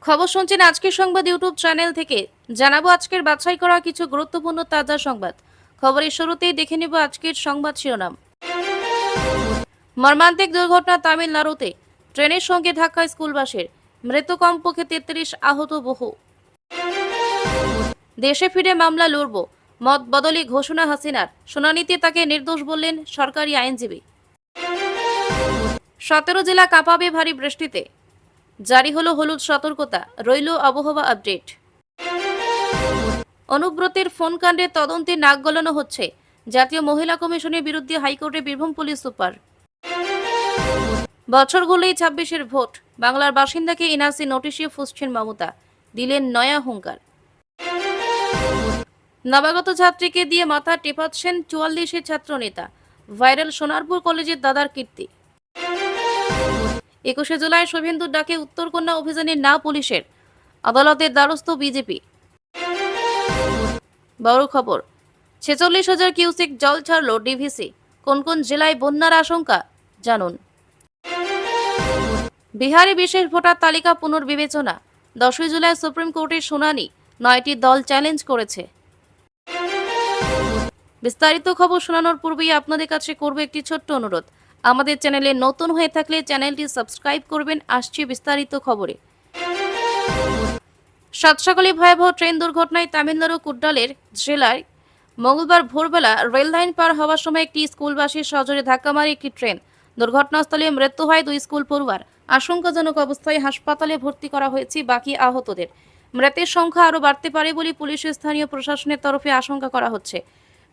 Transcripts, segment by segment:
খবর শুনছেন আজকের সংবাদ ইউটিউব চ্যানেল থেকে। জানাবো আজকের বাছাই করা কিছু গুরুত্বপূর্ণ তাজা সংবাদ। খবরের শুরুতেই দেখে নেব আজকের সংবাদ শিরোনাম। মর্মান্তিক দুর্ঘটনা তামিলনাড়ুতে, ট্রেনের সঙ্গে ধাক্কা স্কুল বাসের, মৃত্যু কমপক্ষে 33, আহত বহু। দেশে ফিরে মামলা লড়ব, মত বদলি ঘোষণা হাসিনার, শুনানিতে তাকে নির্দোষ বললেন সরকারি আইনজীবী। 17 জেলা কাঁপাবে ভারী বৃষ্টিতে, জারি হলো হলুদ সতর্কতা, রইল আবহাওয়া আপডেট। অনুব্রতের ফোন কাণ্ডে তদন্তে নাক গলানো হচ্ছে, জাতীয় মহিলা কমিশনের বিরুদ্ধে হাইকোর্টে বীরভূম পুলিশ সুপার। বছর গলেই 26-এর ভোট, বাংলার বাসিন্দাকে এনআরসি নোটিশে ফুসছেন মমতা, দিলেন নয়া হুঙ্কার। নবাগত ছাত্রীকে দিয়ে মাথা টেপাচ্ছেন 44-এর ছাত্র নেতা, ভাইরাল সোনারপুর কলেজের দাদার কীর্তি। 21শে জুলাই শুভেন্দুর ডাকে উত্তরকন্যা অভিযানে না পুলিশের, আদালতের দ্বারস্থ বিজেপি। বড় খবর, 46,000 কিউসেক জল ছাড়ল ডিভিসি, কোন কোন জেলায় বন্যার আশঙ্কা জানুন। বিহারে বিশেষ ভোটার তালিকা পুনর্বিবেচনা, 10ই জুলাই সুপ্রিম কোর্টের শুনানি, 9টি দল চ্যালেঞ্জ করেছে। বিস্তারিত খবর শোনানোর পূর্বেই আপনাদের কাছে করব একটি ছোট্ট অনুরোধ, আমাদের চ্যানেলে নতুন হয়ে থাকলে চ্যানেলটি সাবস্ক্রাইব করবেন। আসছে বিস্তারিত খবরে। সাত সকালে ভয়াবহ ট্রেন দুর্ঘটনায় তামিলনাড়ু কুড্ডালের জেলায় মঙ্গলবার ভোরবেলা রেল লাইন পার হওয়ার সময় একটি স্কুল বাসের সজোরে ধাক্কা মারে একটি ট্রেন। দুর্ঘটনাস্থলে মৃত্যু হয় 2 স্কুল পড়ুয়ার, আশঙ্কাজনক অবস্থায় হাসপাতালে ভর্তি করা হয়েছে বাকি আহতদের। মৃতের সংখ্যা আরও বাড়তে পারে বলে পুলিশের স্থানীয় প্রশাসনের তরফে আশঙ্কা করা হচ্ছে।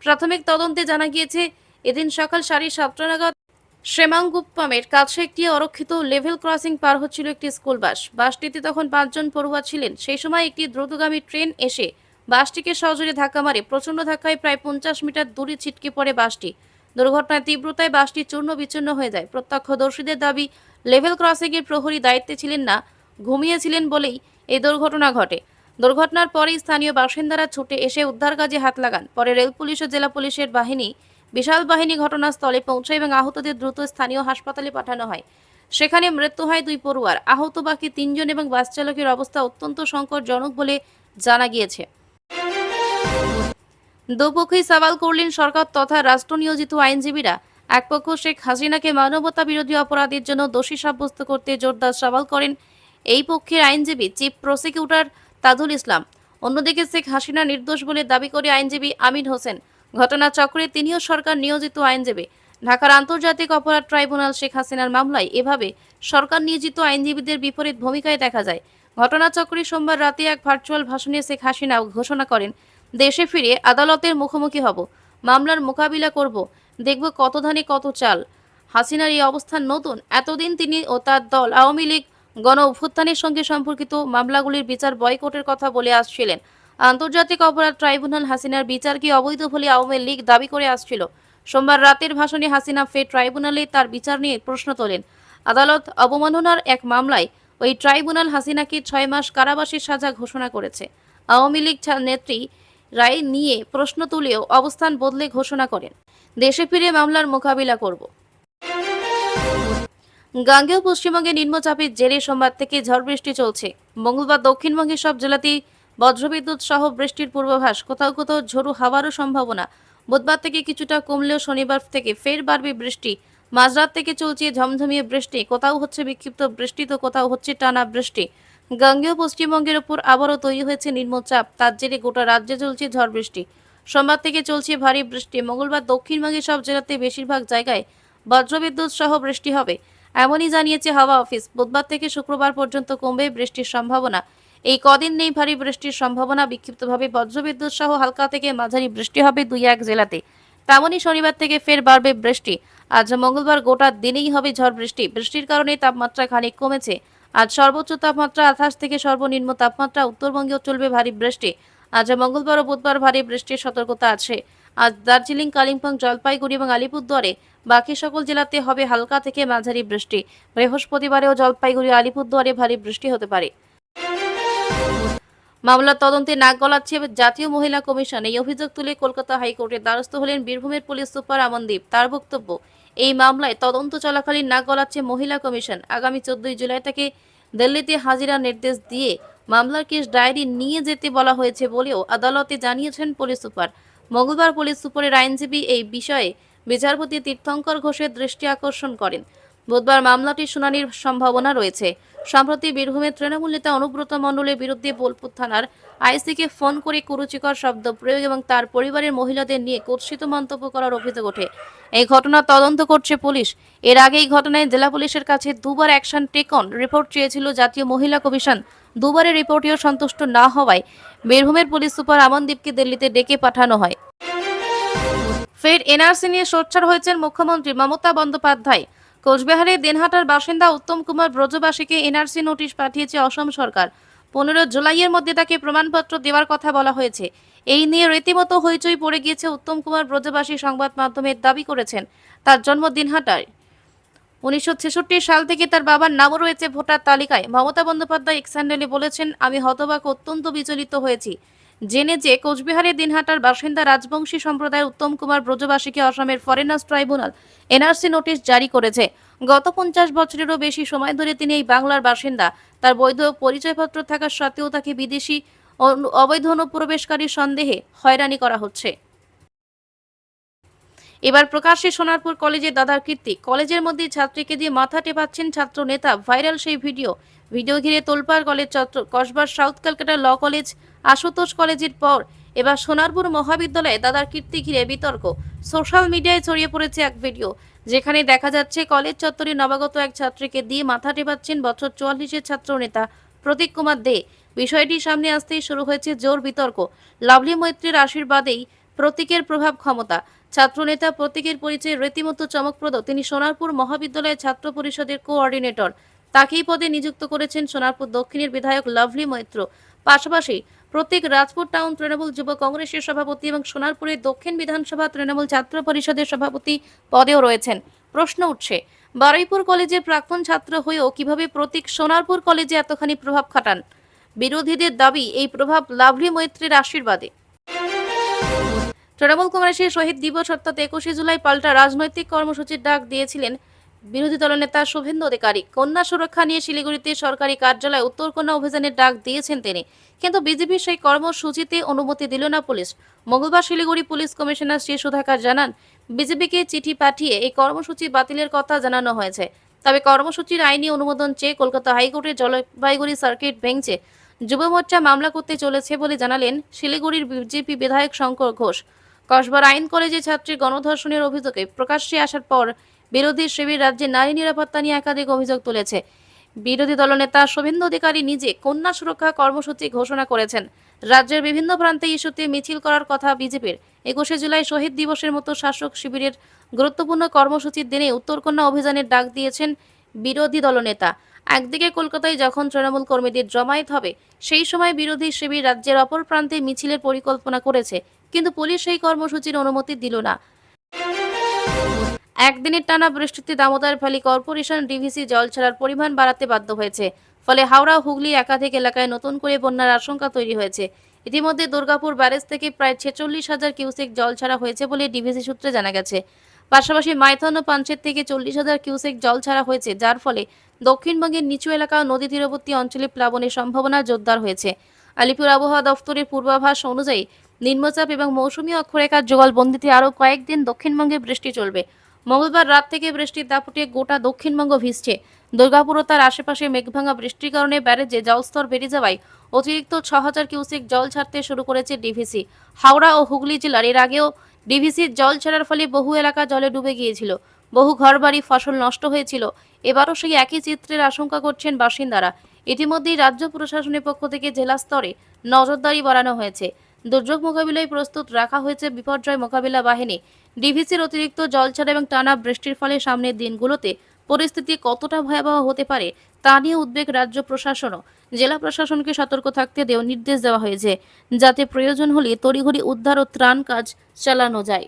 প্রাথমিক তদন্তে জানা গিয়েছে, এদিন সকাল 7:30 নাগাদ শ্রেমাঙ্গুপ্পামের কাছে একটি অরক্ষিত লেভেল ক্রসিং পার হচ্ছিল একটি স্কুল বাস। বাসটিতে তখন 5 জন পড়ুয়া ছিলেন। সেই সময় একটি দ্রুতগামী ট্রেন এসে বাসটিকে সজোরে ধাক্কা মারে। প্রচণ্ড ধাক্কায় প্রায় 50 মিটার দূরে ছিটকে পড়ে বাসটি। দুর্ঘটনার তীব্রতায় বাসটি চূর্ণ বিচূর্ণ হয়ে যায়। প্রত্যক্ষদর্শীদের দাবি, লেভেল ক্রসিংয়ের প্রহরী দায়িত্বে ছিলেন না, ঘুমিয়েছিলেন বলেই এই দুর্ঘটনা ঘটে। দুর্ঘটনার পরেই স্থানীয় বাসিন্দারা ছুটে এসে উদ্ধার কাজে হাত লাগান। পরে রেল পুলিশ ও জেলা পুলিশের বিশাল বাহিনী ঘটনাস্থলে পৌঁছায় এবং আহতদের দ্রুত স্থানীয় হাসপাতালে পাঠানো হয়। সেখানে মৃত্যু হয় 2 পড়ুয়ার, আহত বাকি 3 জন এবং বাস চালকের অবস্থা অত্যন্ত সংকটজনক বলে জানা গিয়েছে। দুপক্ষই সওয়াল করলেন সরকার তথা রাষ্ট্র নিয়োজিত আইনজীবীরা। এক পক্ষ শেখ হাসিনাকে মানবতা বিরোধী অপরাধের জন্য দোষী সাব্যস্ত করতে জোরদার সওয়াল করেন এই পক্ষের আইনজীবী চিফ প্রসিকিউটর তাজুল ইসলাম। অন্যদিকে শেখ হাসিনা নির্দোষ বলে দাবি করে আইনজীবী আমিন হোসেন। ঘটনাচক্রে তিনিও সরকার নিয়োজিত আইনজীবী। ঢাকার আন্তর্জাতিক অপরাধ ট্রাইব্যুনাল শেখ হাসিনার মামলায় এভাবে সরকার নিয়োজিত আইনজীবীদের বিপরীত ভূমিকায় দেখা যায়। ঘটনাচক্রে সোমবার রাতে এক ভার্চুয়াল ভাষণে শেখ হাসিনা ঘোষণা করেন, দেশে ফিরে আদালতের মুখোমুখি হব, মামলার মোকাবিলা করব, দেখব কত ধানে কত চাল। হাসিনার এই অবস্থান নতুন। এতদিন তিনি ও তার দল আওয়ামী লীগ গণ অভ্যুত্থানের সঙ্গে সম্পর্কিত মামলাগুলির বিচার বয়কটের কথা বলে আসছিলেন। আন্তর্জাতিক অপরাধ ট্রাইব্যুনাল হাসিনার বিচারকে অবৈধ বলে আওয়ামী লীগ দাবি করে আসছিল। সোমবার রাতের ভাষণে হাসিনা ফের ট্রাইব্যুনালে তার বিচার নিয়ে প্রশ্ন তোলেন। আদালত অবমাননার এক মামলায় ওই ট্রাইব্যুনাল হাসিনাকে 6 মাস কারাবাসের সাজা ঘোষণা করেছে। আওয়ামী লীগ নেত্রী রায় নিয়ে প্রশ্ন তুলেও অবস্থান বদলে ঘোষণা করেন, দেশে ফিরে মামলার মোকাবিলা করব। গাঙ্গেয় পশ্চিমবঙ্গে নিম্নচাপের জেরে সোমবার থেকে ঝড় বৃষ্টি চলছে। মঙ্গলবার দক্ষিণবঙ্গের সব জেলাতেই বজ্রবিদ্যুৎ সহ বৃষ্টির পূর্বাভাস, কোথাও কোথাও ঝোড়ো হাওয়ারও সম্ভাবনা। বুধবার থেকে কিছুটা কমলেও শনিবার থেকে ফের বাড়বে বৃষ্টি। মাঝরাত থেকে চলছে ঝমঝমিয়ে বৃষ্টি, কোথাও হচ্ছে বিক্ষিপ্ত বৃষ্টি তো কোথাও হচ্ছে টানা বৃষ্টি। গাঙ্গেয় পশ্চিমবঙ্গের উপর আবারও তৈরি হয়েছে নিম্নচাপ, তার জেরে গোটা রাজ্যে চলছে ঝড় বৃষ্টি। সোমবার থেকে চলছে ভারী বৃষ্টি। মঙ্গলবার দক্ষিণবঙ্গের সব জেলাতে বেশিরভাগ জায়গায় বজ্রবিদ্যুৎ সহ বৃষ্টি হবে, এমনই জানিয়েছে হাওয়া অফিস। বুধবার থেকে শুক্রবার পর্যন্ত কমবে বৃষ্টির সম্ভাবনা। এই কদিন নেই ভারী বৃষ্টির সম্ভাবনা, বিক্ষিপ্তভাবে বজ্রবিদ্যুৎ সহ হালকা থেকে মাঝারি বৃষ্টি হবে 2-1 জেলাতে। তেমনই শনিবার থেকে ফের বাড়বে বৃষ্টি। আজ মঙ্গলবার গোটা দিনেই হবে ঝড় বৃষ্টি। বৃষ্টির কারণে তাপমাত্রা খানিক কমেছে। আজ সর্বোচ্চ তাপমাত্রা 28 থেকে সর্বনিম্ন তাপমাত্রা। উত্তরবঙ্গেও চলবে ভারী বৃষ্টি। আজ মঙ্গলবার ও বুধবার ভারী বৃষ্টির সতর্কতা আছে। আজ দার্জিলিং, কালিম্পং, জলপাইগুড়ি এবং আলিপুরদুয়ারে, বাকি সকল জেলাতে হবে হালকা থেকে মাঝারি বৃষ্টি। বৃহস্পতিবারেও জলপাইগুড়ি, আলিপুরদুয়ারে ভারী বৃষ্টি হতে পারে। মামলার তদন্তে নাক গলাচ্ছে জাতীয় মহিলা কমিশন। এই অভিযোগ তুলে কলকাতা হাইকোর্টের দ্বারস্থ হলেন বীরভূমের পুলিশ সুপার আমনদীপ। তার বক্তব্য, এই মামলায় তদন্ত চলাকালীন নাক গলাচ্ছে মহিলা কমিশন। আগামী 14 জুলাই থেকে দিল্লিতে হাজিরার নির্দেশ দিয়ে মামলার কেস ডায়েরি নিয়ে যেতে বলা হয়েছে বলেও আদালতে জানিয়েছেন পুলিশ সুপার। মঙ্গলবার পুলিশ সুপারের আইনজীবী এই বিষয়ে বিচারপতি তীর্থঙ্কর ঘোষের দৃষ্টি আকর্ষণ করেন। বুধবার মামলাটির শুনানির সম্ভাবনা রয়েছে। সম্প্রতি বীরভূমের তৃণমূল নেতা অনুব্রত মণ্ডলের বিরুদ্ধে বোলপুর থানার আইসিকে ফোন করে কুরুচিকর শব্দ প্রয়োগ এবং তার পরিবারের মহিলাদের নিয়ে কুৎসিত মন্তব্য করার অভিযোগ ওঠে। এই ঘটনা তদন্ত করছে পুলিশ। এর আগে এই ঘটনায় জেলা পুলিশের কাছে দুবার অ্যাকশন টেকন রিপোর্ট চেয়েছিল জাতীয় মহিলা কমিশন। দুবারের রিপোর্টেও সন্তুষ্ট না হওয়ায় বীরভূমের পুলিশ সুপার আমনদীপকে দিল্লিতে ডেকে পাঠানো হয়। ফের এনআরসি নিয়ে সোচ্চার হয়েছেন মুখ্যমন্ত্রী মমতা বন্দ্যোপাধ্যায়। কোচবিহারের দিনহাটার বাসিন্দা উত্তম কুমার ব্রজবাসীকে এনআরসি নোটিশ পাঠিয়েছে অসম সরকার। 15 জুলাইয়ের মধ্যে তাকে প্রমাণপত্র দেওয়ার কথা বলা হয়েছে। এই নিয়ে রীতিমতো হইচই পড়ে গিয়েছে। উত্তম কুমার ব্রজবাসী সংবাদ মাধ্যমে দাবি করেছেন তার জন্ম দিনহাটায়। 1966 সাল থেকে তার বাবার নামও রয়েছে ভোটার তালিকায়। মমতা বন্দ্যোপাধ্যায় এক্স হ্যান্ডেলে বলেছেন, আমি হতবাক, অত্যন্ত বিচলিত হয়েছি জেনে যে কোচবিহারের দিনহাটার বাসিন্দা রাজবংশী সম্প্রদায়ের উত্তম কুমার ব্রজবাসীকে অসমের ফরেনার্স ট্রাইব্যুনাল এনআরসি নোটিশ জারি করেছে। গত 50 বছরেরও বেশি সময় ধরে তিনি এই বাংলার বাসিন্দা। তার বৈধ পরিচয়পত্র থাকা সত্ত্বেও তাকে বিদেশি অবৈধ অনুপ্রবেশকারীর সন্দেহে হয়রানি করা হচ্ছে। এবার প্রকাশ্যে সোনারপুর কলেজের দাদার কীর্তি। কলেজের মধ্যে ছাত্রীকে দিয়ে মাথা টেপাচ্ছেন ছাত্র নেতা। ভাইরাল সেই ভিডিও ঘিরে তোলপাড় কলেজ চত্বর। কসবার South Calcutta law college, Ashutosh কলেজের পর এবার সোনারপুর মহাবিদ্যালয়ে দাদার কীর্তি ঘিরে বিতর্ক। সোশ্যাল মিডিয়ায় ছড়িয়ে পড়েছে এক ভিডিও যেখানে দেখা যাচ্ছে কলেজ চত্বরে নবাগত এক ছাত্রীকে দিয়ে মাথা টেপাচ্ছেন বছর 44-এর ছাত্র নেতা প্রতীক কুমার দে। বিষয়টি সামনে আসতেই শুরু হয়েছে জোর বিতর্ক। লাভলি মৈত্রীর আশীর্বাদেই প্রতীকের প্রভাব ক্ষমতা। ছাত্রনেতা প্রতীকের পরিচয় রীতিমতো চমকপ্রদ। তিনি সোনারপুর মহাবিদ্যালয়ের ছাত্র পরিষদের কোঅর্ডিনেটর। তাকেই পদে নিযুক্ত করেছেন সোনারপুর দক্ষিণের বিধায়ক লাভলি মৈত্র। পাশাপাশি প্রতীক রাজপুর টাউন তৃণমূল যুব কংগ্রেসের সভাপতি এবং সোনারপুরের দক্ষিণ বিধানসভা তৃণমূল ছাত্র পরিষদের সভাপতি পদেও রয়েছেন। প্রশ্ন উঠছে, বারুইপুর কলেজের প্রাক্তন ছাত্র হয়েও কিভাবে প্রতীক সোনারপুর কলেজে এতখানি প্রভাব খাটান? বিরোধীদের দাবি এই প্রভাব লাভলি মৈত্রের আশীর্বাদে। তৃণমূল কংগ্রেসের শহীদ দিবস অর্থাৎ 21 জুলাই পাল্টা রাজনৈতিক কর্মসূচির ডাক দিয়েছিলেন বিরোধী দলনেতা শুভেন্দু অধিকারী। কন্যা সুরক্ষা নিয়ে শিলিগুড়িতে সরকারি কার্যালয়ে উত্তরকন্যা অভিযানের ডাক দিয়েছেন তিনি, কিন্তু বিজেপির সেই কর্মসূচিতে অনুমতি দিল না পুলিশ। মঙ্গলবার শিলিগুড়ি পুলিশ কমিশনার শ্রী সুধাকর জানান, বিজেপিকে চিঠি পাঠিয়ে এই কর্মসূচি বাতিলের কথা জানানো হয়েছে। তবে কর্মসূচির আইনি অনুমোদন চেয়ে কলকাতা হাইকোর্টের জলপাইগুড়ি সার্কিট বেঞ্চে যুব মোর্চা মামলা করতে চলেছে বলে জানালেন শিলিগুড়ির বিজেপি বিধায়ক শঙ্কর ঘোষ। কসবার আইন কলেজে ছাত্রীর গণধর্ষণের অভিযোগে প্রকাশ্যে আসার পর বিরোধী শিবির রাজ্যে নারী নিরাপত্তা নিয়ে একাধিক অভিযোগ তুলেছে। বিরোধী দলনেতা শুভেন্দু অধিকারী নিজে কন্যা সুরক্ষা কর্মসূচি ঘোষণা করেছেন। রাজ্যের বিভিন্ন প্রান্তে ইস্যুতে মিছিল করার কথা বিজেপির। 21 জুলাই শহীদ দিবসের মতো শাসক শিবিরের গুরুত্বপূর্ণ কর্মসূচির দিনে উত্তরকন্যা অভিযানের ডাক দিয়েছেন বিরোধী দলনেতা। একদিকে কলকাতায় যখন তৃণমূল কর্মীদের জমায়েত হবে, সেই সময় বিরোধী শিবির রাজ্যের অপর প্রান্তে মিছিলের পরিকল্পনা করেছে, কিন্তু পুলিশ সেই কর্মসূচির অনুমতি দিল না। একদিনের টানা বৃষ্টিতে দামোদর ভ্যালি কর্পোরেশন ডিভিসি জল ছাড়ার পরিমাণ বাড়াতে বাধ্য হয়েছে। ফলে হাওড়া হুগলি একাধিক এলাকায় নতুন করে বন্যার আশঙ্কা তৈরি হয়েছে। ইতিমধ্যে দুর্গাপুর ব্যারেজ থেকে প্রায় 46,000 কিউসেক জল ছাড়া হয়েছে বলে ডিভিসি সূত্রে জানা গেছে। পাশাপাশি মাইথন ও পাঞ্চেত থেকে 40,000 কিউসেক জল ছাড়া হয়েছে, যার ফলে দক্ষিণবঙ্গের নিচু এলাকা ও নদী তীরবর্তী অঞ্চলে প্লাবনের সম্ভাবনা জোরদার হয়েছে। আলিপুর আবহাওয়া দফতরের পূর্বাভাস অনুযায়ী নিম্নচাপ এবং মৌসুমী অক্ষরেখার যুগলবন্দিতে আরও কয়েকদিন দক্ষিণবঙ্গে বৃষ্টি চলবে। মঙ্গলবার রাত থেকে বৃষ্টির দাপটে গোটা দক্ষিণবঙ্গ ভিজছে। দুর্গাপুর ও তার আশেপাশে মেঘভাঙা বৃষ্টির কারণে ব্যারেজে জলস্তর বেড়ে যাওয়ায় অতিরিক্ত 6,000 কিউসেক জল ছাড়তে শুরু করেছে ডিভিসি। হাওড়া ও হুগলি জেলার এর আগেও ডিভিসির জল ছাড়ার ফলে বহু এলাকা জলে ডুবে গিয়েছিল, বহু ঘরবাড়ি ফসল নষ্ট হয়েছিল। এবারও সেই একই চিত্রের আশঙ্কা করছেন বাসিন্দারা। ইতিমধ্যেই রাজ্য প্রশাসনের পক্ষ থেকে জেলা স্তরে নজরদারি বাড়ানো হয়েছে। দুর্যোগ মোকাবিলায় প্রস্তুত রাখা হয়েছে বিপর্যয় মোকাবিলা বাহিনী। ডিভিসির অতিরিক্ত জলছাড়া এবং টানা বৃষ্টির ফলে সামনের দিনগুলোতে পরিস্থিতি কতটা ভয়াবহ হতে পারে তা নিয়ে উদ্বেগ রাজ্য প্রশাসনও। জেলা প্রশাসনকে সতর্ক থাকতে নির্দেশ দেওয়া হয়েছে, যাতে প্রয়োজন হলে তড়িঘড়ি উদ্ধার ও ত্রাণ কাজ চালানো যায়।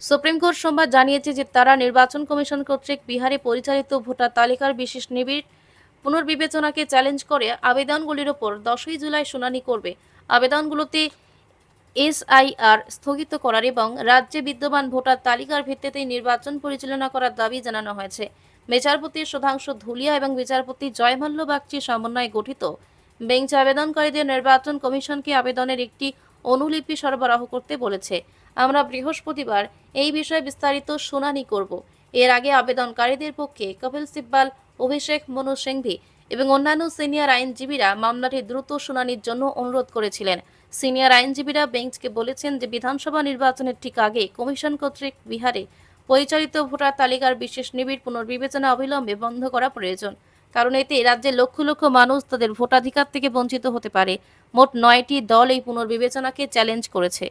সুপ্রিম কোর্ট সোমবার জানিয়েছে যে তারা নির্বাচন কমিশন কর্তৃক বিহারে পরিচালিত ভোটার তালিকার বিশেষ নিবিড় পুনর্বিবেচনাকে চ্যালেঞ্জ করে আবেদনগুলির ওপর 10 জুলাই শুনানি করবে। আবেদনগুলোতে এসআইআর স্থগিত করার এবং রাজ্যে বিদ্যমান ভোটার তালিকার ভিত্তিতে নির্বাচন পরিচালনা করার দাবি জানানো হয়েছে। বিচারপতি সুধাংশু ধুলিয়া এবং বিচারপতি জয়মাল্য বাগচির সমন্বয়ে গঠিত বেঞ্চ আবেদনকারীদের নির্বাচন কমিশনকে আবেদনের একটি অনুলিপি সরবরাহ করতে বলেছে। আমরা বৃহস্পতিবার এই বিষয়ে বিস্তারিত শুনানি করব। এর আগে আবেদনকারীদের পক্ষে কপিল সিব্বাল, অভিষেক মনু সিংভি এবং অন্যান্য সিনিয়র আইনজীবীরা মামলাটি দ্রুত শুনানির জন্য অনুরোধ করেছিলেন। সিনিয়র আইনজীবীরা বেঞ্চকে বলেছেন যে বিধানসভা নির্বাচনের ঠিক আগে কমিশন কর্তৃক বিহারে পরিচালিত ভোটার তালিকার বিশেষ নিবিড় পুনর্বিবেচনা অবিলম্বে বন্ধ করা প্রয়োজন, কারণ এতে রাজ্যের লক্ষ লক্ষ মানুষ তাদের ভোটাধিকার থেকে বঞ্চিত হতে পারে। মোট 9টি দল এই পুনর্বিবেচনাকে চ্যালেঞ্জ করেছে।